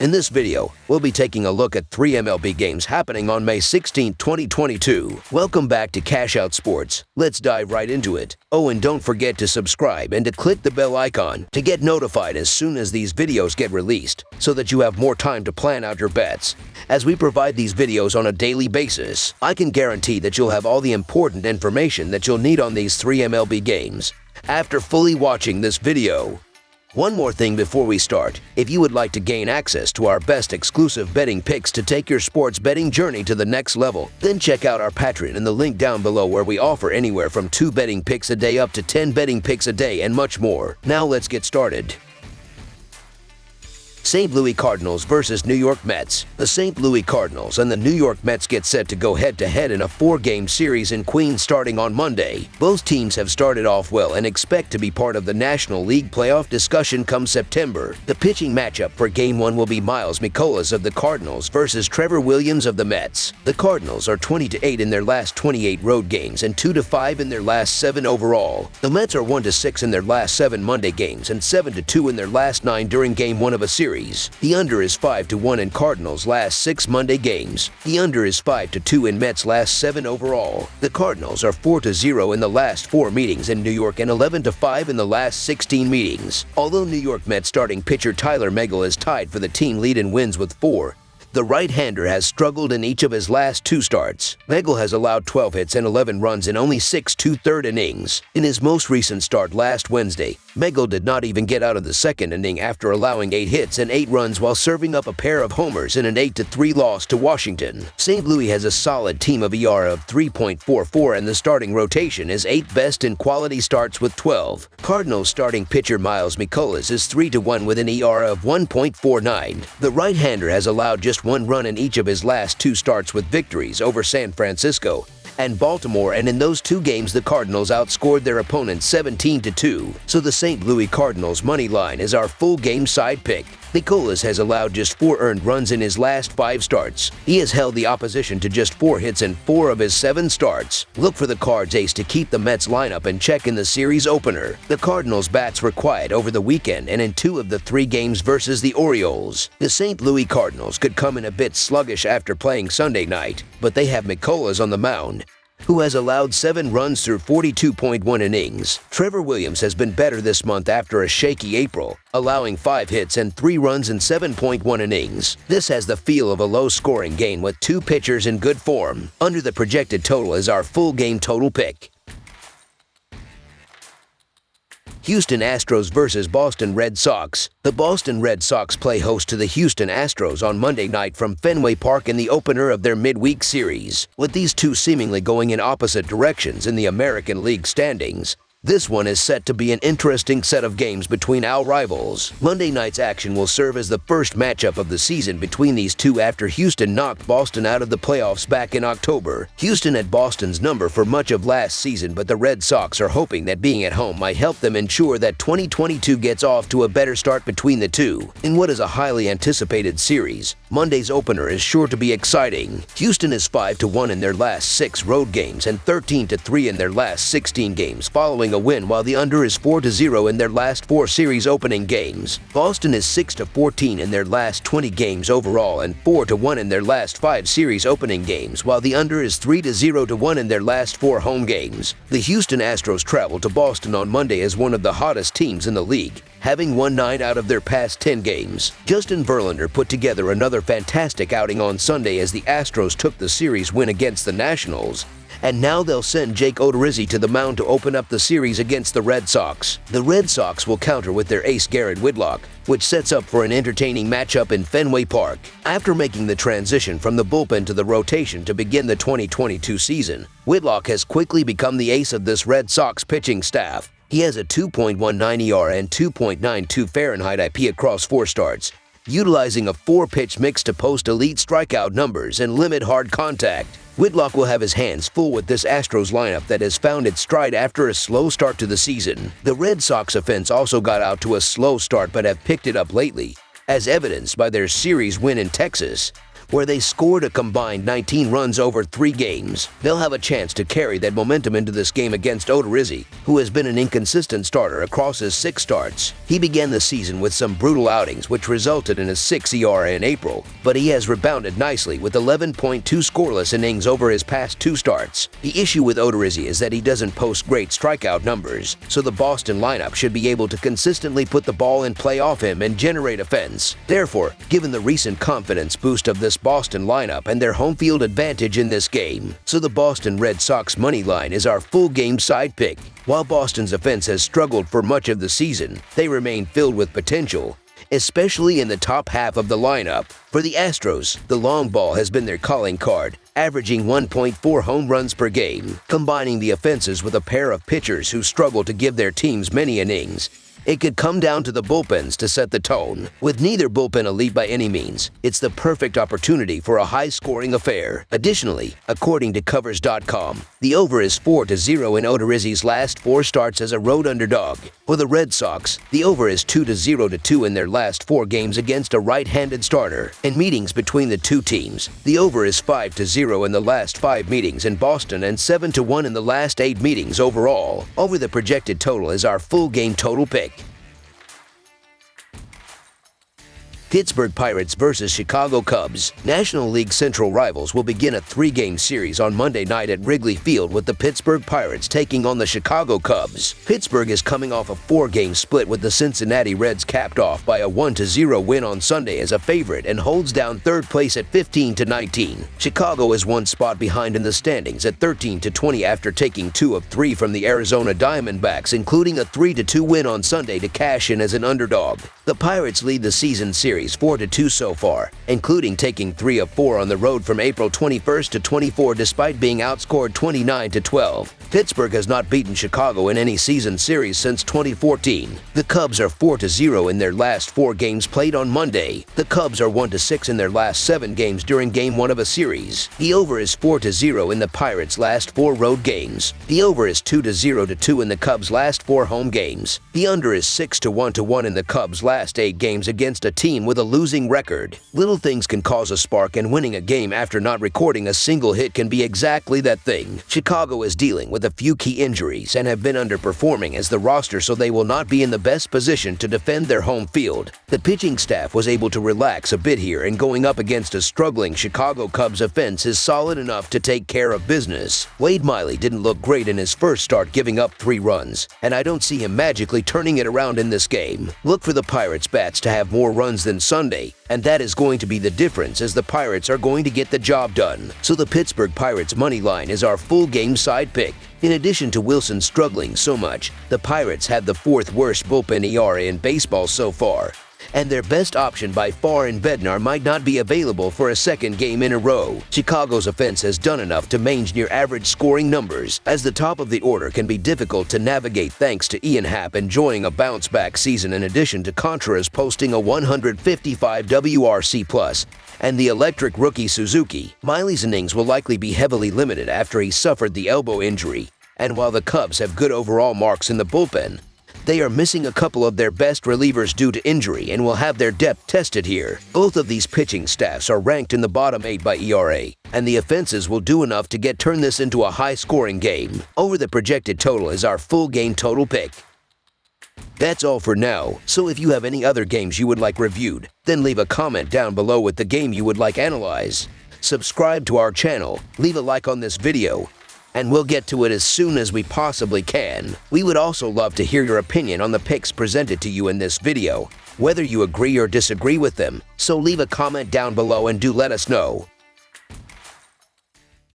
In this video, we'll be taking a look at 3 MLB games happening on May 16, 2022. Welcome back to Cash Out Sports. Let's dive right into it. Oh, and don't forget to subscribe and to click the bell icon to get notified as soon as these videos get released, so that you have more time to plan out your bets. As we provide these videos on a daily basis, I can guarantee that you'll have all the important information that you'll need on these 3 MLB games after fully watching this video. One more thing before we start. If you would like to gain access to our best exclusive betting picks to take your sports betting journey to the next level, then check out our Patreon in the link down below, where we offer anywhere from 2 betting picks a day up to 10 betting picks a day and much more. Now let's get started. St. Louis Cardinals versus New York Mets. The St. Louis Cardinals and the New York Mets get set to go head-to-head in a 4-game series in Queens starting on Monday. Both teams have started off well and expect to be part of the National League playoff discussion come September. The pitching matchup for Game 1 will be Miles Mikolas of the Cardinals versus Trevor Williams of the Mets. The Cardinals are 20-8 in their last 28 road games and 2-5 in their last 7 overall. The Mets are 1-6 in their last 7 Monday games and 7-2 in their last 9 during Game 1 of a series. The under is 5-1 in Cardinals' last 6 Monday games. The under is 5-2 in Mets' last 7 overall. The Cardinals are 4-0 in the last 4 meetings in New York and 11-5 in the last 16 meetings. Although New York Mets starting pitcher Tyler Megill is tied for the team lead in wins with 4, the right-hander has struggled in each of his last 2 starts. Megill has allowed 12 hits and 11 runs in only 6 2/3 innings. In his most recent start last Wednesday, Megill did not even get out of the 2nd inning after allowing 8 hits and 8 runs while serving up a pair of homers in an 8-3 loss to Washington. St. Louis has a solid team of ERA of 3.44, and the starting rotation is 8th best in quality starts with 12. Cardinals starting pitcher Miles Mikolas is 3-1 with an ERA of 1.49. The right-hander has allowed just 1 run in each of his last 2 starts with victories over San Francisco and Baltimore, and in those 2 games the Cardinals outscored their opponents 17-2. So the St. Louis Cardinals money line is our full game side pick. Mikolas has allowed just 4 earned runs in his last 5 starts. He has held the opposition to just 4 hits in 4 of his 7 starts. Look for the Cards ace to keep the Mets lineup and check in the series opener. The Cardinals bats were quiet over the weekend and in 2 of the 3 games versus the Orioles. The St. Louis Cardinals could come in a bit sluggish after playing Sunday night, but they have Mikolas on the mound, who has allowed 7 runs through 42.1 innings. Trevor Williams has been better this month after a shaky April, allowing 5 hits and 3 runs in 7.1 innings. This has the feel of a low-scoring game with 2 pitchers in good form. Under the projected total is our full game total pick. Houston Astros versus Boston Red Sox. The Boston Red Sox play host to the Houston Astros on Monday night from Fenway Park in the opener of their midweek series. With these two seemingly going in opposite directions in the American League standings, this one is set to be an interesting set of games between our rivals. Monday night's action will serve as the first matchup of the season between these two after Houston knocked Boston out of the playoffs back in October. Houston had Boston's number for much of last season, but the Red Sox are hoping that being at home might help them ensure that 2022 gets off to a better start between the two. In what is a highly anticipated series, Monday's opener is sure to be exciting. Houston is 5-1 in their last 6 road games and 13-3 in their last 16 games following a win, while the under is 4-0 in their last 4 series opening games. Boston is 6-14 in their last 20 games overall and 4-1 in their last 5 series opening games, while the under is 3-0-1 in their last 4 home games. The Houston Astros travel to Boston on Monday as one of the hottest teams in the league, having won 9 out of their past 10 games. Justin Verlander put together another fantastic outing on Sunday as the Astros took the series win against the Nationals, and now they'll send Jake Odorizzi to the mound to open up the series against the Red Sox. The Red Sox will counter with their ace Garrett Whitlock, which sets up for an entertaining matchup in Fenway Park. After making the transition from the bullpen to the rotation to begin the 2022 season, Whitlock has quickly become the ace of this Red Sox pitching staff. He has a 2.19 ERA and 2.92 Fahrenheit IP across 4 starts, utilizing a 4-pitch mix to post elite strikeout numbers and limit hard contact. Whitlock will have his hands full with this Astros lineup that has found its stride after a slow start to the season. The Red Sox offense also got out to a slow start but have picked it up lately, as evidenced by their series win in Texas. where they scored a combined 19 runs over 3 games. They'll have a chance to carry that momentum into this game against Odorizzi, who has been an inconsistent starter across his 6 starts. He began the season with some brutal outings which resulted in a 6 ERA in April, but he has rebounded nicely with 11.2 scoreless innings over his past 2 starts. The issue with Odorizzi is that he doesn't post great strikeout numbers, so the Boston lineup should be able to consistently put the ball in play off him and generate offense. Therefore, given the recent confidence boost of this Boston lineup and their home field advantage in this game, so the Boston Red Sox money line is our full game side pick. While Boston's offense has struggled for much of the season, they remain filled with potential, especially in the top half of the lineup. For the Astros, the long ball has been their calling card, averaging 1.4 home runs per game, combining the offenses with a pair of pitchers who struggle to give their teams many innings. It could come down to the bullpens to set the tone. With neither bullpen elite by any means, it's the perfect opportunity for a high-scoring affair. Additionally, according to Covers.com, the over is 4-0 in Odorizzi's last 4 starts as a road underdog. For the Red Sox, the over is 2-2 in their last 4 games against a right-handed starter. In meetings between the two teams, the over is 5-0 in the last 5 meetings in Boston and 7-1 in the last 8 meetings overall. Over the projected total is our full game total pick. Pittsburgh Pirates versus Chicago Cubs. National League Central rivals will begin a 3-game series on Monday night at Wrigley Field with the Pittsburgh Pirates taking on the Chicago Cubs. Pittsburgh is coming off a 4-game split with the Cincinnati Reds capped off by a 1-0 win on Sunday as a favorite and holds down 3rd place at 15-19. Chicago is 1 spot behind in the standings at 13-20 after taking 2 of 3 from the Arizona Diamondbacks, including a 3-2 win on Sunday to cash in as an underdog. The Pirates lead the season series 4-2 so far, including taking 3 of 4 on the road from April 21st to 24 despite being outscored 29-12. Pittsburgh has not beaten Chicago in any season series since 2014. The Cubs are 4-0 in their last 4 games played on Monday. The Cubs are 1-6 in their last 7 games during Game 1 of a series. The over is 4-0 in the Pirates' last 4 road games. The over is 2-2 in the Cubs' last 4 home games. The under is 6-1 in the Cubs' last 8 games against a team with a losing record. Little things can cause a spark, and winning a game after not recording a single hit can be exactly that thing. Chicago is dealing with a few key injuries and have been underperforming as the roster, so they will not be in the best position to defend their home field. The pitching staff was able to relax a bit here, and going up against a struggling Chicago Cubs offense is solid enough to take care of business. Wade Miley didn't look great in his first start, giving up 3 runs, and I don't see him magically turning it around in this game. Look for the Pirates bats to have more runs than Sunday, and that is going to be the difference as the Pirates are going to get the job done. So the Pittsburgh Pirates money line is our full game side pick. In addition to Wilson struggling so much, the Pirates had the 4th worst bullpen ERA in baseball so far, and their best option by far in Bednar might not be available for a 2nd game in a row. Chicago's offense has done enough to mange near average scoring numbers, as the top of the order can be difficult to navigate thanks to Ian Happ enjoying a bounce-back season in addition to Contreras posting a 155 WRC+, and the electric rookie Suzuki. Miley's innings will likely be heavily limited after he suffered the elbow injury, and while the Cubs have good overall marks in the bullpen, they are missing a couple of their best relievers due to injury and will have their depth tested here. Both of these pitching staffs are ranked in the bottom 8 by ERA, and the offenses will do enough to turn this into a high-scoring game. Over the projected total is our full game total pick. That's all for now, so if you have any other games you would like reviewed, then leave a comment down below with the game you would like analyzed. Subscribe to our channel, leave a like on this video, and we'll get to it as soon as we possibly can. We would also love to hear your opinion on the picks presented to you in this video, whether you agree or disagree with them, so leave a comment down below and do let us know.